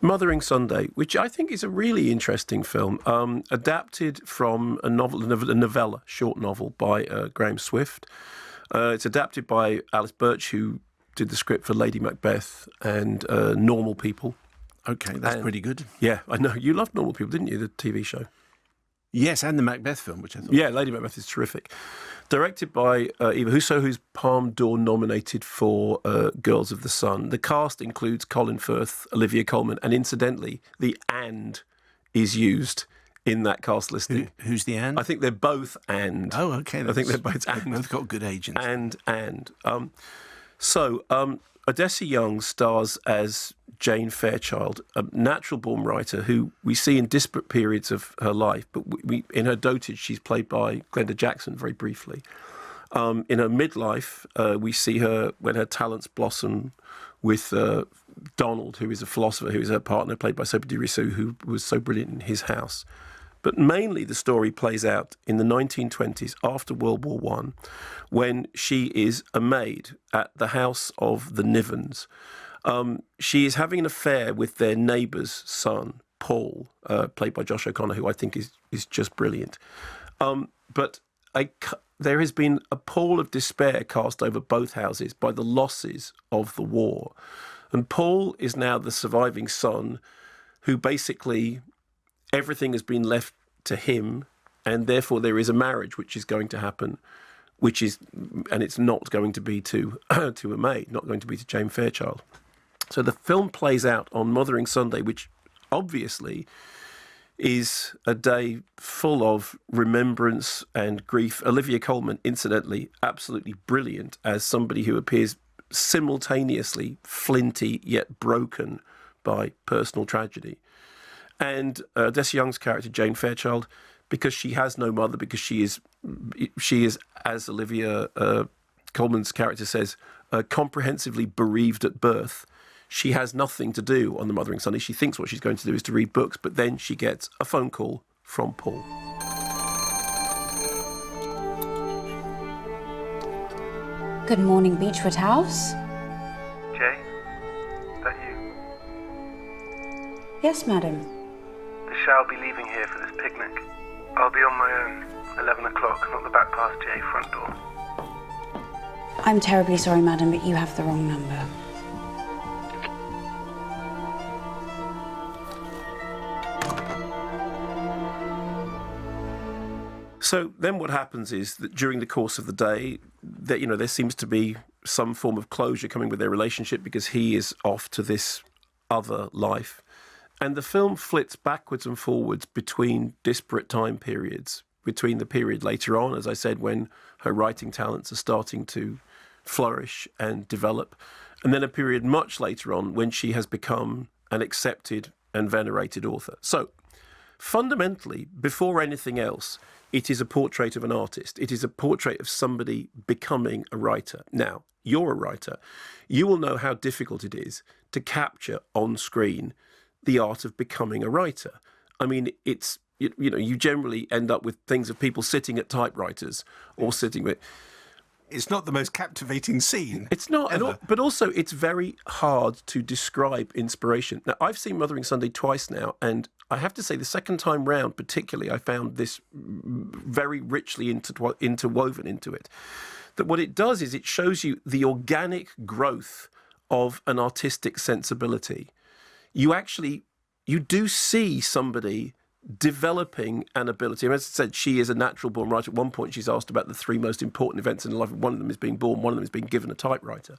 Mothering Sunday, which I think is a really interesting film, adapted from a novella, short novel by Graham Swift. It's adapted by Alice Birch, who did the script for Lady Macbeth and Normal People. Okay, that's pretty good. Yeah, I know. You loved Normal People, didn't you, the TV show? Yes, and the Macbeth film, which I thought... Yeah, Lady Macbeth is terrific. Directed by Eva Husso, who's Palme d'Or nominated for Girls of the Sun. The cast includes Colin Firth, Olivia Colman, and incidentally, the "and" is used in that cast listing. Who's the "and"? I think they're both "and". Oh, okay. I think they're both "and". They've both got good agents. And. Odessa Young stars as Jane Fairchild, a natural-born writer who we see in disparate periods of her life, but in her dotage, she's played by Glenda Jackson very briefly. In her midlife, we see her when her talents blossom with Donald, who is a philosopher, who is her partner, played by Sophie Dirisu, who was so brilliant in His House. But mainly the story plays out in the 1920s, after World War I, when she is a maid at the house of the Nivens. She is having an affair with their neighbour's son, Paul, played by Josh O'Connor, who I think is just brilliant. But there has been a pall of despair cast over both houses by the losses of the war. And Paul is now the surviving son who basically... everything has been left to him, and therefore there is a marriage which is going to happen, and it's not going to be to a maid, not going to be to Jane Fairchild. So the film plays out on Mothering Sunday, which obviously is a day full of remembrance and grief. Olivia Colman, incidentally, absolutely brilliant as somebody who appears simultaneously flinty yet broken by personal tragedy. And Odessa Young's character, Jane Fairchild, because she has no mother, because she is, as Olivia Colman's character says, comprehensively bereaved at birth. She has nothing to do on the Mothering Sunday. She thinks what she's going to do is to read books, but then she gets a phone call from Paul. Good morning, Beechwood House. Jay, is that you? Yes, madam. The show will be leaving here for this picnic. I'll be on my own, 11 o'clock, not the back past J, front door. I'm terribly sorry, madam, but you have the wrong number. So then what happens is that during the course of the day, that there seems to be some form of closure coming with their relationship because he is off to this other life. And the film flits backwards and forwards between disparate time periods, between the period later on, as I said, when her writing talents are starting to flourish and develop, and then a period much later on when she has become an accepted and venerated author. So fundamentally, before anything else, it is a portrait of an artist. It is a portrait of somebody becoming a writer. Now, you're a writer. You will know how difficult it is to capture on screen the art of becoming a writer. I mean, it's, you generally end up with things of people sitting at typewriters or sitting with... It's not the most captivating scene. It's not, but also it's very hard to describe inspiration. Now, I've seen Mothering Sunday twice now, and I have to say the second time round particularly, I found this very richly interwoven into it. That what it does is it shows you the organic growth of an artistic sensibility. You do see somebody developing an ability. And as I said, she is a natural-born writer. At one point, she's asked about the three most important events in her life. One of them is being born, one of them is being given a typewriter.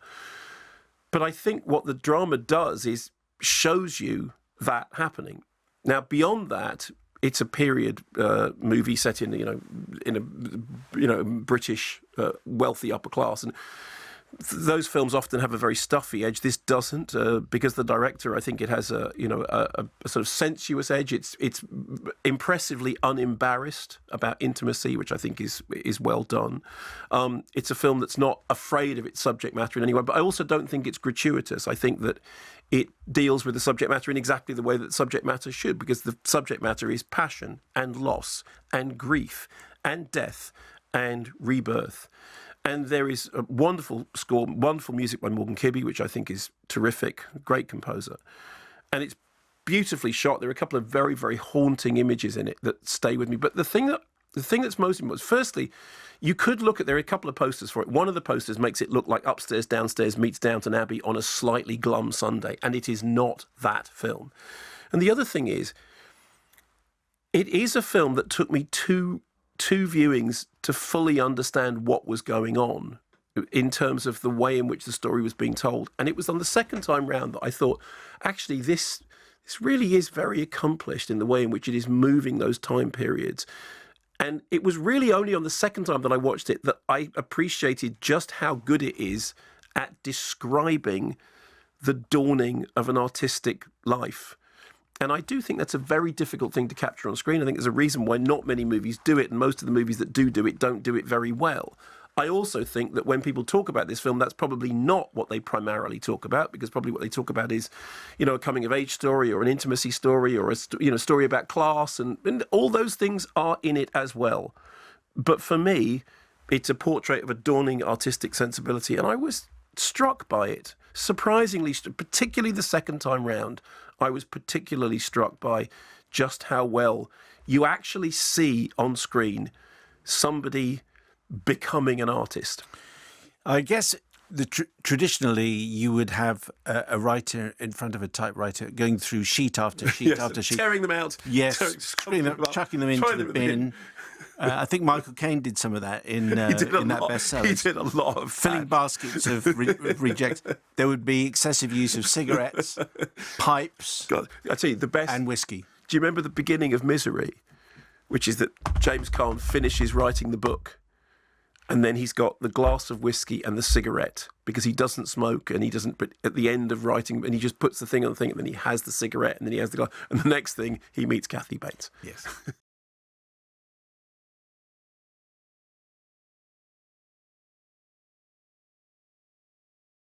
But I think what the drama does is shows you that happening. Now, beyond that, it's a period movie set in a British wealthy upper class, and those films often have a very stuffy edge. This doesn't, because the director, I think it has a sort of sensuous edge. It's impressively unembarrassed about intimacy, which I think is well done. It's a film that's not afraid of its subject matter in any way, but I also don't think it's gratuitous. I think that it deals with the subject matter in exactly the way that subject matter should, because the subject matter is passion and loss and grief and death and rebirth. And there is a wonderful score, wonderful music by Morgan Kibbe, which I think is terrific, great composer. And it's beautifully shot. There are a couple of very, very haunting images in it that stay with me. But the thing that's most important is, firstly, you could look at, there are a couple of posters for it. One of the posters makes it look like Upstairs, Downstairs meets Downton Abbey on a slightly glum Sunday, and it is not that film. And the other thing is, it is a film that took me two viewings to fully understand what was going on in terms of the way in which the story was being told. And it was on the second time round that I thought, actually, this really is very accomplished in the way in which it is moving those time periods. And it was really only on the second time that I watched it that I appreciated just how good it is at describing the dawning of an artistic life. And I do think that's a very difficult thing to capture on screen. I think there's a reason why not many movies do it, and most of the movies that do it don't do it very well. I also think that when people talk about this film, that's probably not what they primarily talk about, because probably what they talk about is, a coming-of-age story or an intimacy story or a story about class, and all those things are in it as well. But for me, it's a portrait of a dawning artistic sensibility, and I was struck by it. Surprisingly, particularly the second time round, I was particularly struck by just how well you actually see on screen somebody becoming an artist. I guess traditionally you would have a writer in front of a typewriter going through sheet after sheet after sheet. Tearing them out. Yes, chucking them into the bin. I think Michael Caine did some of that in that bestseller. He did a lot of filling baskets of rejects. There would be excessive use of cigarettes, pipes, God, I tell you, the best, and whiskey. Do you remember the beginning of Misery, which is that James Caan finishes writing the book, and then he's got the glass of whiskey and the cigarette because he doesn't smoke and he doesn't. But at the end of writing, and he just puts the thing on the thing, and then he has the cigarette, and then he has the glass, and the next thing he meets Kathy Bates. Yes.